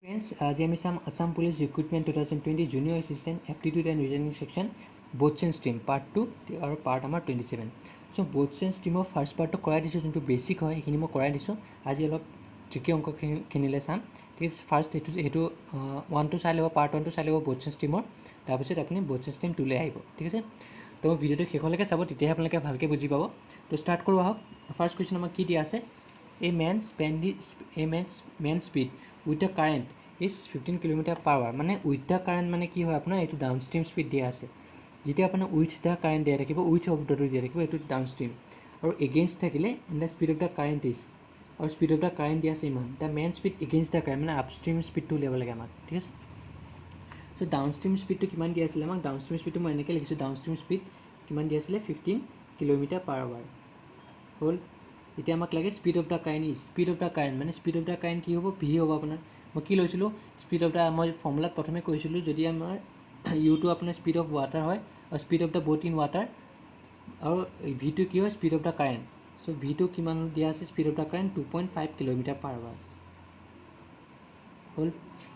Friends, आज আমি চাম Assam Police Recruitment 2020 Junior Assistant Aptitude and Reasoning Section Both Stream Part 2 और Part আমাৰ 27. So Both Stream ফাৰ্ষ্ট পাৰ্টটো কৰাই দিছোঁ, যোনটো বেছিক হয় সেইখিনি মই কৰাই দিছোঁ. আজি অলপ ট্ৰিকি অংকখিনিলে চাম. ঠিক আছে, ফাৰ্ষ্ট সেইটো 1টো চাই ল'ব, পাৰ্ট 1টো চাই ল'ব Both Streaমৰ, তাৰপিছত আপুনি Both Stream 2লৈ আহিব. ঠিক আছে, তো ভিডিঅ'টো শেষলৈকে চাব, তেতিয়াহে আপোনালোকে ভালকৈ বুজি পাব. তো ষ্টাৰ্ট কৰোঁ আহক. ফাৰ্ষ্ট কুৱেশ্যন আমাক কি দিয়া আছে? A man speed with the current is 15 km/h. মানে উইথ দ্য কাৰেণ্ট মানে কি হয়, আপোনাৰ এইটো ডাউন ষ্ট্ৰীম স্পীড দিয়া আছে. যেতিয়া আপোনাৰ উইথ দ্য কাৰেণ্ট দিয়া থাকিব, উইথ শব্দটো দিয়া থাকিব, এইটো ডাউন ষ্ট্ৰীম. আৰু এগেইনষ্ট থাকিলে in the speed of the current is, আৰু স্পীড অফ দ্য কাৰেণ্ট দিয়া আছে ইমান, the man speed against the current মানে আপষ্ট্ৰীম স্পীডটো উলিয়াব লাগে আমাক. ঠিক আছে, চ' ডাউন ষ্ট্ৰীম স্পীডটো কিমান দিয়া আছিলে আমাক? ডাউন ষ্ট্ৰীম স্পীডটো মই এনেকৈ লিখিছোঁ, ডাউন ষ্ট্ৰীম স্পীড কিমান দিয়া আছিলে? 15 km/h হ'ল. এতিয়া আমাক লাগে speed of the current is, speed of the current মানে স্পীড অফ দ্য কাৰেণ্ট কি হ'ব? ভি হ'ব আপোনাৰ. মই কি লৈছিলোঁ? স্পীড অফ দ্য, মই ফৰ্মুলাত প্ৰথমে কৈছিলোঁ, যদি আমাৰ ইউটো আপোনাৰ স্পীড অফ ৱাটাৰ হয় আৰু speed of the boat in water, আৰু ভিটো কি হয়? Speed of the current. So' ভিটো কিমান দিয়া আছে? Speed of the current 2.5 km/h হ'ল.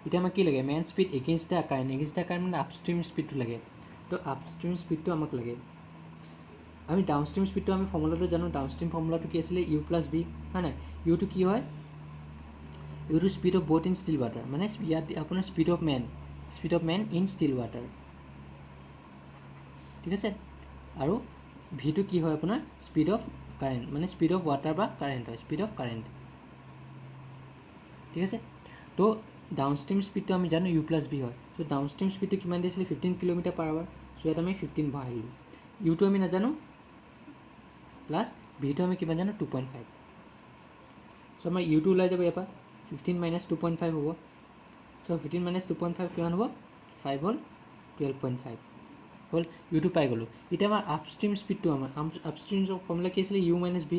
এতিয়া আমাক কি লাগে? Man speed against the current. Against the current মানে আপষ্ট্ৰীম স্পীডটো লাগে. তো আপষ্ট্ৰীম স্পীডটো আমাক লাগে. আমি ডাউনষ্ট্ৰীম স্পীডটো আমি ফৰ্মুলাটো জানো. ডাউনষ্ট্ৰীম ফৰ্মুলাটো কি আছিলে? ইউ প্লাছ বি, হয় নাই? ইউটো কি হয়? ইউটো speed of boat in still water, মানে ইয়াত আপোনাৰ speed of man in still water. ঠিক আছে, আৰু ভিটো কি হয় আপোনাৰ? স্পীড অফ কাৰেণ্ট, মানে স্পীড অফ ৱাটাৰ বা কাৰেণ্ট হয়, স্পীড অফ কাৰেণ্ট. ঠিক আছে, তো ডাউনষ্ট্ৰীম স্পীডটো আমি জানো ইউ প্লাছ বি হয়. চ' ডাউনষ্ট্ৰীম স্পীডটো কিমান দিছিলে? 15 km/h. চ' ইয়াত আমি 15 বহাই দিলোঁ. ইউটো আমি নাজানো, প্লাছ ভিটো আমি কিমান জানো? 2.5. চ' আমাৰ ইউটো ওলাই যাব ইয়াৰ পৰা, 15 - 2.5 হ'ব. চ' 15 - 2.5 কিমান হ'ব? 5 হ'ল, 12.5 হ'ল. ইউটো পাই গ'লোঁ. এতিয়া আমাৰ আপষ্ট্ৰীম স্পীডটো, আমাৰ আপষ্ট্ৰীমৰ ফৰ্মুলা কি আছিলে? U minus B.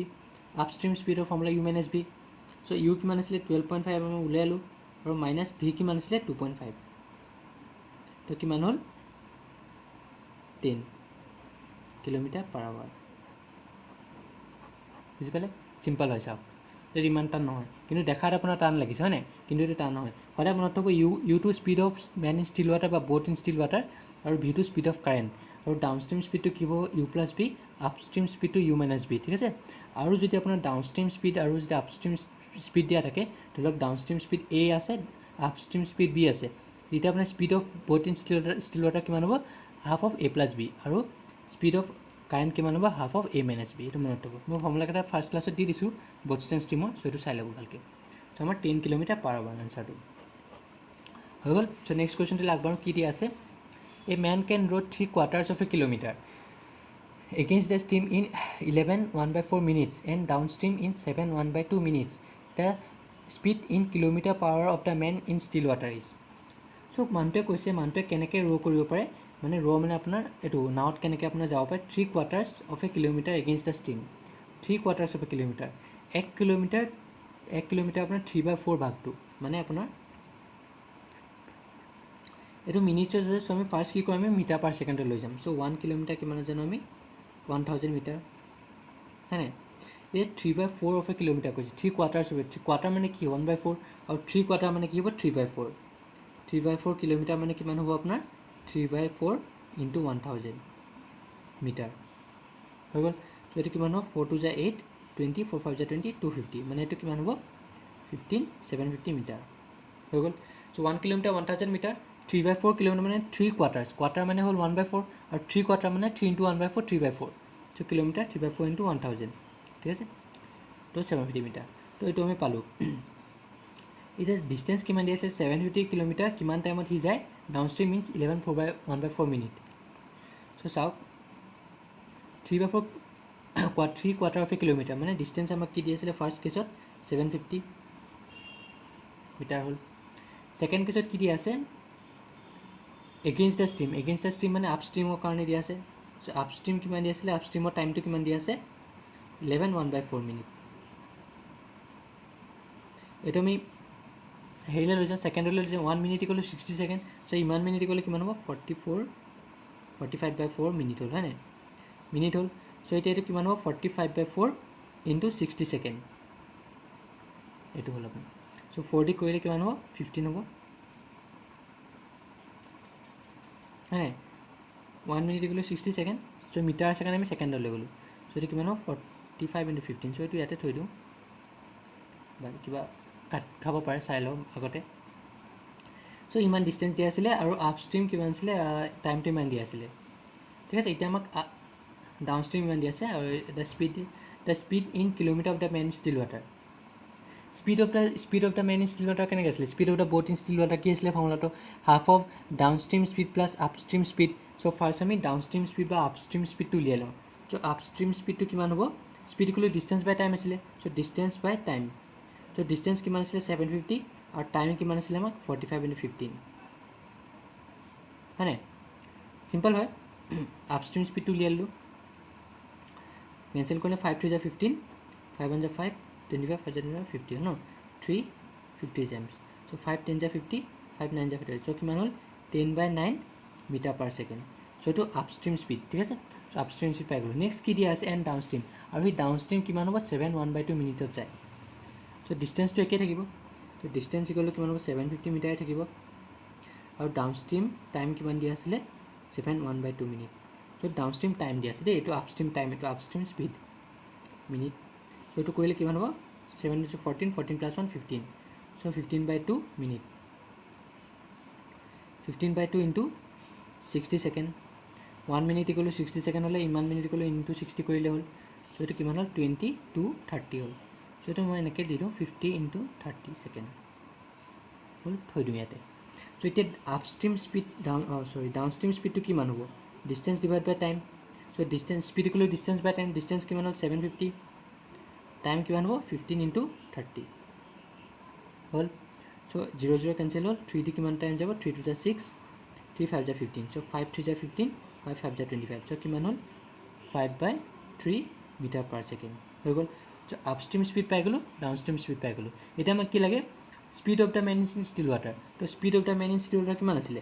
আপষ্ট্ৰীম স্পীডৰ formula U minus B. So' U কিমান আছিলে? 12.5 আমি উলিয়ালোঁ, আৰু মাইনাছ ভি কিমান আছিলে? 2.5. তো কিমান হ'ল? 10 km/h. বুজি পালে? চিম্পল হয়, চাওক, এইটো ইমান টান নহয়, কিন্তু দেখাত আপোনাৰ টান লাগিছে, হয় নাই? কিন্তু এইটো টান নহয়. সদায় মনত থ'ব, ইউটো speed of man in still water বা ব'ট ইন ষ্টিল ৱাটাৰ, আৰু ভিটো স্পীড অফ কাৰেণ্ট, আৰু ডাউনষ্ট্ৰীম স্পীডটো কি হ'ব? U plus B. আপষ্ট্ৰীম স্পীডটো ইউ মাইনাছ বি. ঠিক আছে, আৰু যদি আপোনাৰ ডাউনষ্ট্ৰীম স্পীড আৰু যদি আপষ্ট্ৰীম স্পীড দিয়া থাকে, ধৰি লওক ডাউনষ্ট্ৰীম স্পীড এ আছে, আপষ্ট্ৰীম স্পীড বি আছে, তেতিয়া আপোনাৰ speed of boat in still water কিমান হ'ব? Half of A plus B, আৰু স্পীড অফ কাৰেণ্ট কিমান হ'ব? Half of A minus B. এইটো মনত থ'ব. মই ফৰ্মুলাকেইটা ফাৰ্ষ্ট ক্লাছত দি দিছোঁ বথ ষ্ট্ৰীমৰ, চ' এইটো চাই ল'ব ভালকৈ. চ' আমাৰ 10 km/h আনচাৰটো হৈ গ'ল. চ' নেক্সট কুৱেশ্যনটো আগবাঢ়ো. কি দিয়া আছে? এ মেন কেন ৰ' 3/4 of a kilometer against the stream in 11 1/4 minutes and downstream in 7 1/2 minutes. The speed in km/h of the man in still water is. চ' মানুহটোৱে কৈছে, মানুহটোৱে কেনেকৈ ৰ' কৰিব পাৰে, মানে ৰ' মানে আপোনাৰ এইটো নাৱত কেনেকৈ আপোনাৰ যাব পাৰে 3/4 of a kilometer against the stream. 3/4 of a kilometer, 1 kilometre আপোনাৰ 3/4 ভাগটো, মানে আপোনাৰ এইটো মিনিটছ আছে. চ' আমি ফাৰ্ষ্ট কি কৰিম? আমি মিটাৰ পাৰ ছেকেণ্ডত লৈ যাম. চ' 1 কিলোমিটাৰ কিমান জানো আমি? 1000 মিটাৰ, হয় নাই? এই 3/4 of a kilometer কৈছে, 3/4 of a, কোৱাৰ্টাৰ মানে কি? 1/4, আৰু 3/4 মানে কি হ'ব? 3/4. 3/4 কিলোমিটাৰ মানে কিমান হ'ব আপোনাৰ? 3/4 × 1000 মিটাৰ হৈ গ'ল. চ' এইটো কিমান হ'ব? 4 × 2 = 8, 20, 4 × 5 = 20, 250, মানে এইটো কিমান হ'ব? 750 মিটাৰ হৈ গ'ল. চ' 1 কিলোমিটাৰ 1000 মিটাৰ, 3/4 কিলোমিটাৰ মানে 3/4, কোৱাৰ্টাৰ মানে হ'ল 1/4, আৰু 3/4 মানে 3 × 1/4, 3/4. চ' কিলোমিটাৰ 3/4 × 1000, ঠিক আছে, তো 750 মিটাৰ. তো এইটো আমি পালোঁ. এতিয়া ডিষ্টেঞ্চ কিমান দি আছে? 750 কিলোমিটাৰ. কিমান টাইমত সি যায়? Downstream means 11 1/4 minute. চ' চাওক, 3/4 of a kilometer মানে ডিষ্টেঞ্চ আমাক কি দি আছিলে? ফাৰ্ষ্ট কেছত 750 মিটাৰ হ'ল. ছেকেণ্ড কেছত কি দিয়া আছে? Against the stream. Against the stream মানে আপষ্ট্ৰীমৰ কাৰণে দিয়া আছে. চ' আপষ্ট্ৰীম কিমান দি আছিলে? আপষ্ট্ৰীমৰ টাইমটো কিমান দি আছে? 11 1/4 মিনিট. এইটো আমি হেৰিলৈ লৈ যাওঁ, ছেকেণ্ডলৈ লৈ যাওঁ. 1 মিনিট = 60 ছেকেণ্ড. চ' ইমান মিনিট গ'লে কিমান হ'ব? 45/4 মিনিট হ'ল, হয় নাই? মিনিট হ'ল. চ' এতিয়া এইটো কিমান হ'ব? 45/4 × 60 ছেকেণ্ড, এইটো হ'ল আপোনাৰ. চ' 4D কৰিলে কিমান হ'ব? 15 হ'ব. হয়নে 1 মিনিট ইকুৱেল 60 ছেকেণ্ড চ' মিটাৰ ছেকেণ্ড আমি ছেকেণ্ডলৈ গ'লোঁ চ' এইটো কিমান হ'ব 45 × 15 চ' এইটো ইয়াতে থৈ দিওঁ বা কিবা কাট খাব পাৰে চাই লওঁ আগতে চ' ইমান ডিষ্টেঞ্চ দিয়া আছিলে আৰু আপষ্ট্ৰীম কিমান আছিলে টাইমটো ইমান দিয়া আছিলে ঠিক আছে এতিয়া আমাক ডাউনষ্ট্ৰীম ইমান দিয়া আছে আৰু the speed in kilometre of the man still water speed of the man still water কেনেকৈ আছিলে speed of the boat in still water কি আছিলে ফৰ্মুলাটো half of downstream speed plus upstream speed so' first আমি downstream speed বা upstream স্পীডটো উলিয়াই লওঁ চ' আপষ্ট্ৰীম স্পীডটো কিমান হ'ব speed equal to distance by time আছিলে so' distance by time so' distance কিমান আছিলে 750 আৰু টাইম কিমান আছিলে আমাক 45 × 15 হয়নে চিম্পল হয় আপষ্ট্ৰীম স্পীডটো উলিয়াই ল'লোঁ কেঞ্চেল কৰিলে 5 × 15 5 × 5 25 5 × 50 ন 350 টাইমছ চ' 5 × 10 = 50 5 × 9 = 50 চ' কিমান হ'ল 10/9 মিটাৰ পাৰ ছেকেণ্ড চ' এইটো আপষ্ট্ৰীম স্পীড ঠিক আছে চ' আপষ্ট্ৰীম স্পীড পাই গ'লোঁ নেক্সট কি দিয়া আছে এণ্ড ডাউনষ্ট্ৰীম আৰু সেই ডাউনষ্ট্ৰীম কিমান হ'ব 7/1/2 মিনিটত যায় চ' ডিষ্টেঞ্চটো একেই থাকিব ত' ডিষ্টেঞ্চ ইকুৱেল টু কিমান হ'ব 750 মিটাৰে থাকিব আৰু ডাউনষ্ট্ৰীম টাইম কিমান দিয়া আছিলে 7/1/2 মিনিট চ' ডাউনষ্ট্ৰীম টাইম দিয়া আছে দেই এইটো আপষ্ট্ৰীম টাইম এইটো আপষ্ট্ৰীম স্পীড মিনিট চ' এইটো কৰিলে কিমান হ'ব 7 × 14 14 + 1 15 চ' 15/2 minute 15/2 × 60 second 1 minute equal to 60 second হ'লে ইমান মিনিট ইকুৱেল টু × 60 কৰিলে হ'ল চ' এইটো কিমান হ'ল 20 to 30 হ'ল চ' এইটো মই এনেকৈ দি দিওঁ 50 × 30 ছেকেণ্ড হ'ল থৈ দিওঁ ইয়াতে চ' এতিয়া আপষ্ট্ৰীম স্পীড ডাউনষ্ট্ৰীম স্পীডটো কিমান হ'ব distance divide by time so' distance speed equal to distance by time distance কিমান হ'ল 750 টাইম কিমান হ'ব 15 × 30 হ'ল চ' 0 0 কেঞ্চেল হ'ল 3 দি কিমান টাইম যাব 3 2 = 6 3 5 = 15 চ' 5 3 = 15 5 5 = 25 চ' কিমান হ'ল 5/3 মিটাৰ পাৰ ছেকেণ্ড হৈ গ'ল চ' আপষ্ট্ৰীম স্পীড পাই গ'লোঁ ডাউনষ্ট্ৰীম স্পীড পাই গ'লোঁ এতিয়া আমাক কি লাগে speed of the man in still water তো speed of the man in still water কিমান আছিলে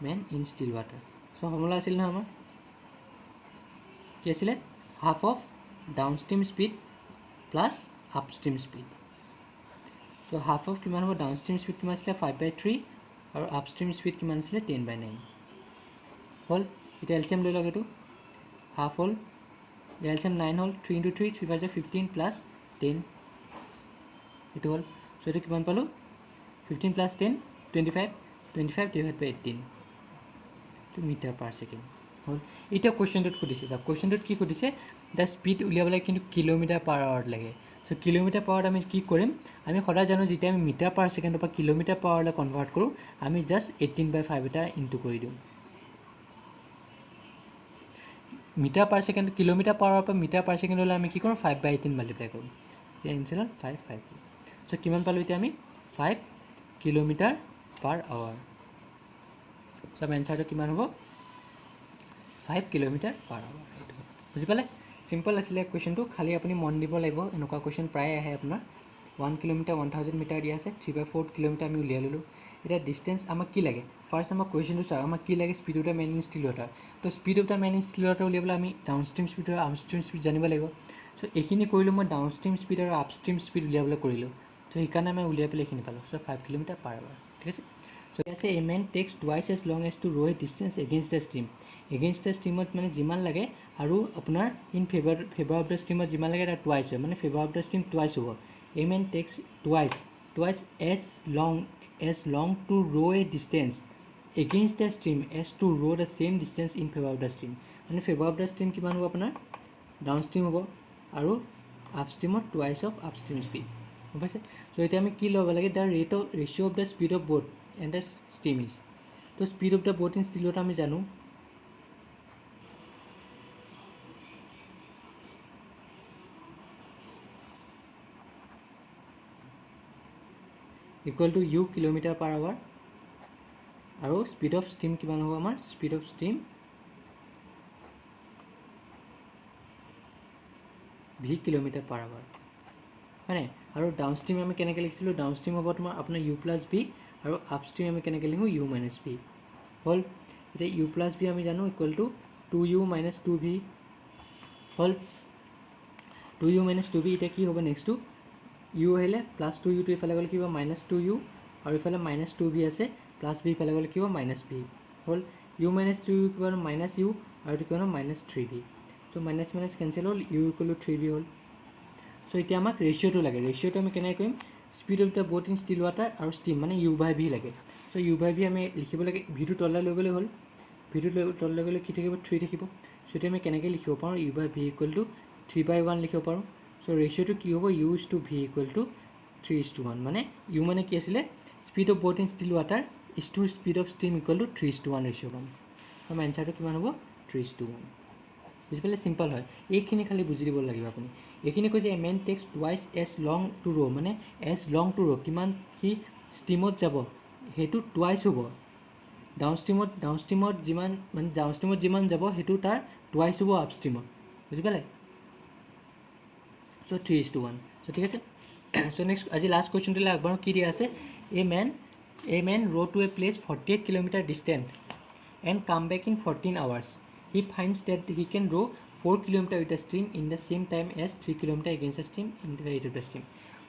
man in still water so' formula আছিল নহয় আমাৰ কি আছিলে half of downstream speed plus upstream speed so' half of কিমান হ'ব ডাউনষ্ট্ৰীম স্পীড কিমান আছিলে 5/3 আৰু আপষ্ট্ৰীম স্পীড কিমান আছিলে 10/9 হ'ল এতিয়া এলচিএম লৈ লওক এইটো হাফ হ'ল এলচিএম 9 হ'ল 3 × 3 3 5 = 15 + 10 এইটো হ'ল চ' এইটো কিমান পালোঁ 15 + 10 25 25/18 এইটো মিটাৰ পাৰ ছেকেণ্ড হ'ল এতিয়া কুৱেশ্যনটোত সুধিছে চাওক কুৱেশ্যনটোত কি সুধিছে দ্য স্পীড উলিয়াবলৈ কিন্তু কিলোমিটাৰ পাৰ আৱাৰত লাগে চ' কিলোমিটাৰ পাৰ আৱাৰত আমি কি কৰিম আমি সদায় জানো যেতিয়া আমি মিটাৰ পাৰ ছেকেণ্ডৰ পৰা কিলোমিটাৰ পাৰ আৱাৰলৈ কনভাৰ্ট কৰোঁ আমি জাষ্ট 18/5 এটা ইনটু কৰি দিওঁ metre per second kilometre per আৱাৰৰ পৰা মিটাৰ পাৰ ছেকেণ্ড হ'লে আমি কি কৰোঁ 5/18 মাল্টিপ্লাই কৰোঁ এতিয়া এনচাৰ হ'ল 5 5 চ' কিমান পালোঁ এতিয়া আমি 5 কিলোমিটাৰ পাৰ আৱাৰ চ' এনচাৰটো কিমান হ'ব 5 কিলোমিটাৰ পাৰ আৱাৰ এইটো বুজি পালে চিম্পল আছিলে কুৱেশ্যনটো খালি আপুনি মন দিব লাগিব এনেকুৱা কুৱেশ্যন প্ৰায় আহে আপোনাৰ 1 কিলোমিটাৰ 1000 মিটাৰ দিয়া আছে 3/4 কিলোমিটাৰ আমি উলিয়াই ল'লোঁ এতিয়া ডিষ্টেঞ্চ আমাক কি লাগে ফাৰ্ষ্ট আমাক কুৱেশ্যনটো চাওক আমাক কি লাগে speed of the man in still water তো speed of the man in still water উলিয়াবলৈ আমি ডাউনষ্ট্ৰীম স্পীড আৰু আপষ্ট্ৰীম স্পীড জানিব লাগিব চ' এইখিনি কৰিলোঁ মই ডাউনষ্ট্ৰীম স্পীড আৰু আপষ্ট্ৰীম স্পীড উলিয়াবলৈ কৰিলোঁ চ' সেইকাৰণে আমি উলিয়াই পেলাই এইখিনি পালোঁ চ' 5 কিলোমিটাৰ পাৰ আৱাৰ ঠিক আছে চ' ইয়াতে a man takes twice as long as to row' a distance against the stream against the ষ্ট্ৰীমত মানে যিমান লাগে আৰু আপোনাৰ ইন ফেভাৰ অফ দ্য ষ্ট্ৰীমত যিমান লাগে তাৰ টুৱাইচ হয় মানে favour of the stream twice হ'ব a man takes twice as long to row' a distance against the stream as to row' the same distance in favour of the stream মানে favour of the stream কিমান হ'ব আপোনাৰ down stream হ'ব আৰু up ষ্ট্ৰীমত twice of up stream speed গম পাইছে so' এতিয়া আমি কি ল'ব লাগে the ratio' of the speed of boat and the stream is তো speed of the boat in still water আমি জানো equal to U kilometre per hour আৰু স্পীড অফ ষ্ট্ৰীম কিমান হ'ব আমাৰ speed of stream V kilometre per hour হয়নে আৰু down stream আমি কেনেকৈ লিখিছিলোঁ ডাউন ষ্ট্ৰীম হ'ব তোমাৰ আপোনাৰ ইউ প্লাছ ভি আৰু আপ ষ্ট্ৰীম আমি কেনেকৈ লিখোঁ ইউ মাইনাছ ভি হ'ল এতিয়া ইউ প্লাছ ভি আমি জানো ইকুৱেল টু 2u - 2v হ'ল 2u - 2v এতিয়া কি হ'ব নেক্সটটো ইউ আহিলে প্লাছ 2u টো এইফালে গ'লে কি হ'ব -2u আৰু ইফালে -2v আছে প্লাছ v ইফালে গ'লে কি হ'ব -v হ'ল u - 2u কিমান -u আৰু এইটো কিমান -3v তো মাইনাছ মাইনাছ কেঞ্চেল হ'ল u = 3v হ'ল সো এতিয়া আমাক ৰেচিঅ'টো লাগে ৰেচিঅ'টো আমি কেনেকৈ কৰিম speed of the boat in still water আৰু ষ্টিম মানে u/v লাগে সো u/v আমি লিখিব লাগে ভিটো তললৈ লৈ গ'লে হ'ল ভিটো তললৈ গ'লে কি থাকিব 3 থাকিব সো এতিয়া আমি কেনেকৈ লিখিব পাৰোঁ u/v = 3/1 লিখিব পাৰোঁ সো ৰেচিঅ'টো কি হ'ব u/v = 3:1 মানে u মানে কি আছিলে speed of boat in still water is to speed of stream = 3:1 ratio' পাম আমাৰ এনচাৰটো কিমান হ'ব 3:1 বুজি পালে চিম্পল হয় এইখিনি খালি বুজি দিব লাগিব আপুনি এইখিনি কৈছে a man takes twice as long to row' মানে এজ লং টু ৰ' কিমান সি ষ্টিমত যাব সেইটো টুৱাইচ হ'ব ডাউনষ্ট্ৰীমত যিমান মানে ডাউনষ্ট্ৰীমত যিমান যাব সেইটো তাৰ টুৱাইচ হ'ব আপষ্ট্ৰীমত বুজি পালে চ' 3:1 চ' ঠিক আছে চ' নেক্সট আজি লাষ্ট কুৱেশ্যনটোলৈ আগবাঢ়ো কি দিয়া আছে a man row' to a place 48 kilometre distance and come back in 14 hours. He finds that he can row 4 km with the stream in the same time as 3 km against the stream in the rate of the stream.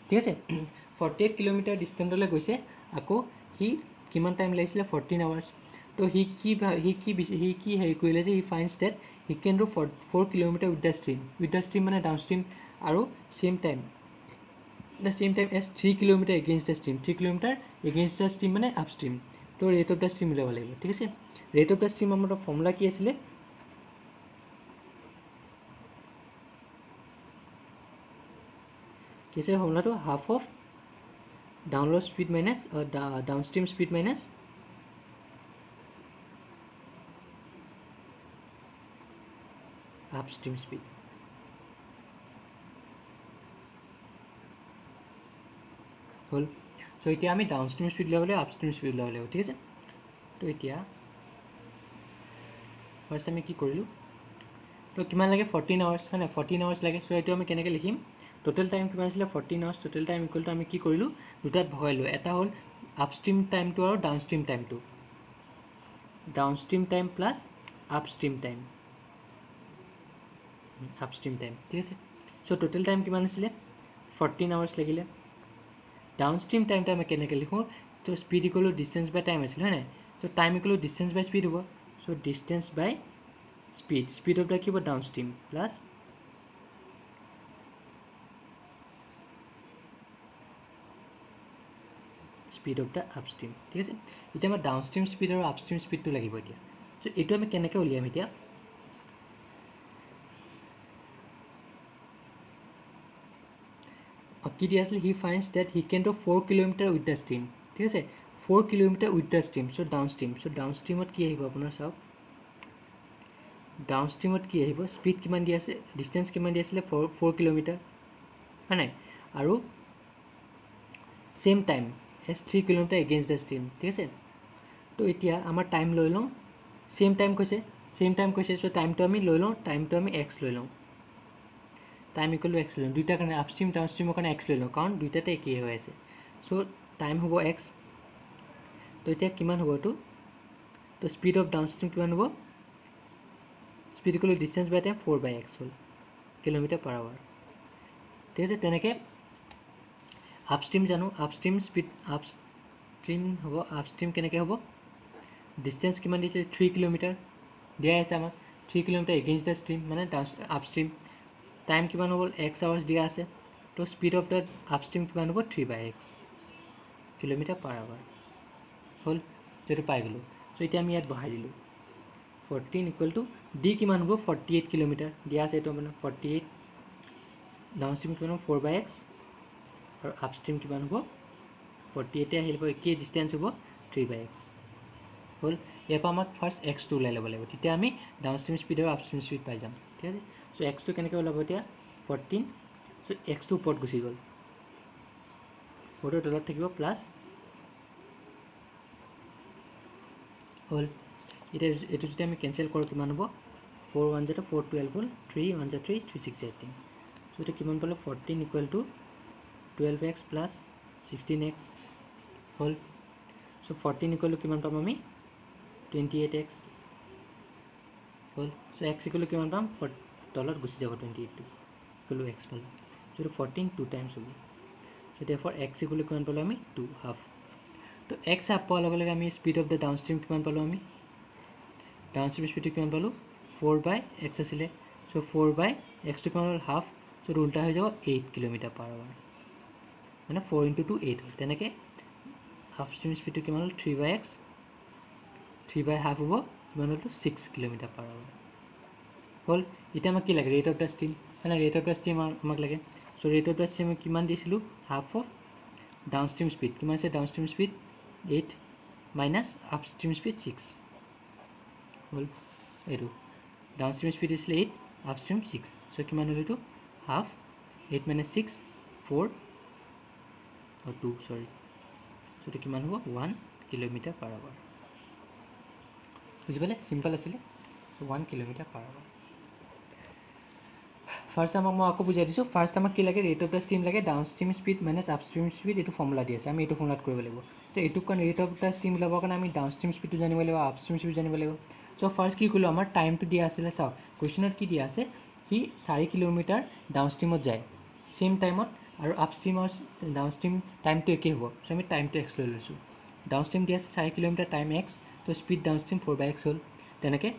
ঠিক আছে 48 kilometre ডিষ্টেঞ্চলৈ গৈছে আকৌ সি কিমান time লাগিছিলে 14 hours তো সি কি হেৰি কৰিলে যে হি ফাইণ্ডছ date he can row' 4 kilometre with the stream মানে ডাউন ষ্ট্ৰীম আৰু same time as 3 kilometre against the stream 3 kilometre against the stream মানে আপ ষ্ট্ৰীম তো ৰেট অফ দ্য ষ্ট্ৰীম উলিয়াব লাগিব ঠিক আছে ৰেট অফ দ্য ষ্ট্ৰীম আমাৰ formula কি আছিলে কি আছে ফৰ্মুলাটো half of download speed minus downstream speed minus upstream speed হ'ল চ' এতিয়া আমি ডাউনষ্ট্ৰীম স্পীড উলিয়াব লাগিব আপষ্ট্ৰীম স্পীড উলিয়াব লাগিব ঠিক আছে তো এতিয়া ফাৰ্ষ্ট আমি কি কৰিলোঁ তো কিমান লাগে 14 আৱাৰ্ছ হয় নাই 14 আৱাৰ্ছ লাগে চ' এইটো আমি কেনেকৈ লিখিম টোটেল টাইম কিমান আছিলে 14 hours total time equal two আমি কি কৰিলোঁ দুটাত ভগাইলোঁ এটা হ'ল আপষ্ট্ৰীম টাইমটো আৰু ডাউনষ্ট্ৰীম টাইমটো downstream time plus upstream time ঠিক আছে চ' টোটেল টাইম কিমান আছিলে 14 আৱাৰ্ছ লাগিলে ডাউনষ্ট্ৰীম টাইমটো আমি কেনেকৈ লিখোঁ তো speed equal to distance by time আছিলে হয় নাই so' time equal to distance by speed হ'ব so' distance by speed of the কি হ'ব downstream plus speed of the upstream ঠিক আছে এতিয়া আমাৰ ডাউনষ্ট্ৰীম স্পীড আৰু আপষ্ট্ৰীম স্পীডটো লাগিব এতিয়া চ' এইটো আমি কেনেকৈ উলিয়াম এতিয়া কি দিয়া আছিল হি ফাইণ্ডছ date he can row' 4 kilometre with the stream ঠিক আছে 4 কিলোমিটাৰ উইথ দ্য ষ্ট্ৰীম চ' ডাউনষ্ট্ৰীমত কি আহিব আপোনাৰ চাওক ডাউনষ্ট্ৰীমত কি আহিব স্পীড কিমান দিয়া আছে ডিষ্টেঞ্চ কিমান দিয়া আছিলে 4 কিলোমিটাৰ হয় নাই আৰু same time as 3 kilometre against the stream ঠিক আছে তো এতিয়া আমাৰ টাইম লৈ লওঁ ছেম টাইম কৈছে চ' টাইমটো আমি লৈ লওঁ টাইমটো আমি এক্স লৈ লওঁ টাইম ইকুৱেল টু এক্স লৈ লওঁ দুইটাৰ কাৰণে আপষ্ট্ৰীম ডাউনষ্ট্ৰীমৰ কাৰণে এক্স লৈ লওঁ কাৰণ দুইটাতে একেই হৈ আছে চ' টাইম হ'ব এক্স তো এতিয়া কিমান হ'ব এইটো তো স্পীড অফ ডাউনষ্ট্ৰীম কিমান হ'ব speed equal to distance by time 4/x হ'ল কিলোমিটাৰ পাৰ আৱাৰ ঠিক আছে তেনেকৈ আপষ্ট্ৰীম জানো আপষ্ট্ৰীম হ'ব আপষ্ট্ৰীম কেনেকৈ হ'ব ডিষ্টেঞ্চ কিমান দিছে 3 কিলোমিটাৰ দিয়া আছে আমাক 3 কিলোমিটাৰ এগেইনষ্ট দ্য ষ্ট্ৰীম মানে আপষ্ট্ৰীম টাইম কিমান হ'ব এক্স আৱাৰ্ছ দিয়া আছে তো স্পীড অফ দ্য আপষ্ট্ৰীম কিমান হ'ব 3/x কিলোমিটাৰ পাৰ আৱাৰ হ'ল যিটো পাই গ'লোঁ চ' এতিয়া আমি ইয়াত বহাই দিলোঁ 14 ইকুৱেল টু ডি কিমান হ'ব 48 কিলোমিটাৰ দিয়া আছে এইটো মানে 48 ডাউনষ্ট্ৰীম কিমান হ'ব 4/x আৰু আপষ্ট্ৰীম কিমান হ'ব 48 আহিব একেই ডিষ্টেঞ্চ হ'ব 3/x হ'ল ইয়াৰ পৰা আমাক ফাৰ্ষ্ট এক্সটো ওলাই ল'ব লাগিব তেতিয়া আমি ডাউনষ্ট্ৰীম স্পীড আৰু আপষ্ট্ৰীম স্পীড পাই যাম ঠিক আছে চ' এক্সটো কেনেকৈ ওলাব এতিয়া 14 চ' এক্সটো ওপৰত গুচি গ'ল 4ৰ তলত থাকিব প্লাছ হ'ল এতিয়া এইটো যদি আমি কেঞ্চেল কৰোঁ কিমান হ'ব 4 1 0 4 12 হ'ল 3 1 3 3 6 18 চ' এতিয়া কিমান পালোঁ 14 equal to 12x plus 16x হ'ল চ' 14 ইকুৱেল টু কিমান পাম আমি 28x হ'ল চ' x ইকুৱেল টু কিমান পাম তলত গুচি যাব 28টো ইকুৱেল টু x পালোঁ চ' 14 2 টাইমছ হ'ব চ' therefore x ইকুৱেল টু কিমান পালোঁ আমি 2 হাফ তো এক্স আপ পোৱাৰ লগে লগে আমি স্পীড অফ দ্য ডাউনষ্ট্ৰীম কিমান পালোঁ আমি ডাউনষ্ট্ৰীম স্পীডটো কিমান পালোঁ 4/x আছিলে চ' 4/xটো কিমান হ'ল হাফ চ' এইটো উল্টা হৈ যাব 8 km/h মানে 4 × 2 8 হ'ল তেনেকৈ আপষ্ট্ৰীম স্পীডটো কিমান হ'ল 3/x 3/2 হ'ব কিমান হ'লতো 6 km/h হ'ল এতিয়া আমাক কি লাগে ৰেট অফ দ্য ষ্টীম মানে ৰেট অফ দ্য ষ্টীম আমাক লাগে চ' ৰেট অফ দ্য ষ্টীম আমি কিমান দিছিলোঁ হাফ অফ ডাউনষ্ট্ৰীম স্পীড কিমান আছে downstream speed 8 minus upstream speed 6 হ'ল এইটো ডাউনষ্ট্ৰীম স্পীড আছিলে 8 আপষ্ট্ৰীম 6 চ' কিমান হ'ল এইটো হাফ 8 মাইনাছ 6 4 2 চৰি চ' এইটো কিমান হ'ব 1 km/h বুজি পালে চিম্পল আছিলে চ' 1 km/h ফাৰ্ষ্ট আমাক মই আকৌ বুজাই দিছোঁ ফাৰ্ষ্ট আমাক কি লাগে ৰেট অফ দ্য ষ্টীম লাগে downstream speed minus upstream speed এইটো ফৰ্মুলা দি আছে আমি এইটো ফৰ্মুলাত কৰিব লাগিব ত' এইটো কাৰণ ৰেট অফ দ্য ষ্টীম ওলাবৰ কাৰণে আমি ডাউনষ্ট্ৰীম স্পীডটো জানিব লাগিব আপষ্ট্ৰীম স্পীড জানিব লাগিব চ' ফাৰ্ষ্ট কি কৰিলোঁ আমাৰ টাইমটো দিয়া আছিলে চাওক কুৱেশ্যনত কি দিয়া আছে সি 4 কিলোমিটাৰ ডাউনষ্ট্ৰীমত যায় ছেইম টাইমত আৰু আপষ্ট্ৰীমৰ ডাউনষ্ট্ৰীম টাইমটো একেই হ'ব চ' আমি টাইমটো এক্স লৈ লৈছোঁ ডাউনষ্ট্ৰীম দিয়া আছে 4 কিলোমিটাৰ টাইম এক্স ত' স্পীড ডাউনষ্ট্ৰীম 4/x হ'ল তেনেকৈ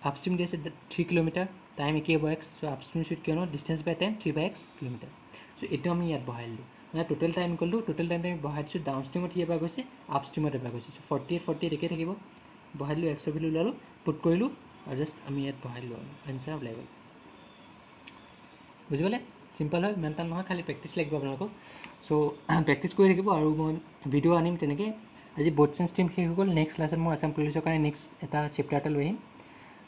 আপষ্ট্ৰীম দিয়া আছে 3 কিলোমিটাৰ টাইম একেই হ'ব এক্স চ' আপষ্ট্ৰীম স্পীড কিয়নো distance by time 3/x kilometre চ' এইটো আমি ইয়াত বহাই দিলোঁ মানে টোটেল টাইম ক'লোঁ টোটেল টাইমটো আমি বহাই দিছোঁ ডাউনষ্ট্ৰীমত কি এবাৰ গৈছে আপষ্ট্ৰীমত এবাৰ গৈছে চ' 48 একেই থাকিব বহাই দিলোঁ এক্সৰ ভেলু ওলালোঁ পুট কৰিলোঁ আৰু জাষ্ট আমি ইয়াত বহাই দিলোঁ আৰু এনচাৰ ওলাই গ'ল বুজি পালে চিম্পল হয় ইমান টান নহয় খালি প্ৰেক্টিচ লাগিব আপোনালোকক চ' প্ৰেক্টিচ কৰি থাকিব আৰু মই ভিডিঅ' আনিম তেনেকৈ আজি ব'থ চেঞ্চ ষ্ট্ৰীম শেষ হৈ গ'ল নেক্সট ক্লাছত মই আছাম পুলিচৰ কাৰণে নেক্সট এটা চেপ্টাৰ এটা লৈ আহিম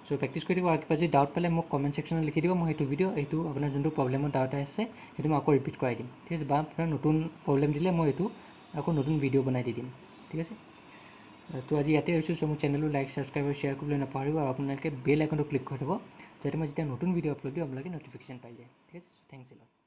চ' প্ৰেক্টিচ কৰি দিব আৰু কিবা যদি ডাউট পালে মোক কমেণ্ট ছেকশ্যনত লিখি দিব মই সেইটো ভিডিঅ' এইটো আপোনাৰ যোনটো প্ৰব্লেমত ডাউট আছে সেইটো মই আকৌ ৰিপিট কৰাই দিম ঠিক আছে বা আপোনাৰ নতুন প্ৰব্লেম দিলে মই এইটো আকৌ নতুন ভিডিঅ' বনাই দি দিম ঠিক আছে তো আজি ইয়াতে হৈছোঁ চ' মোৰ চেনেলটো লাইক ছাবস্ক্ৰাইব আৰু শ্বেয়াৰ কৰিবলৈ নাপাহৰিব আৰু আপোনালোকে বেল আইকনটো ক্লিক কৰি থ'ব যাতে মই যেতিয়া নতুন ভিডিঅ' আপলোড দিওঁ আপোনালোকে ন'টিফিকেশ্যন পাই যায় ঠিক আছে থেংকছ এ লট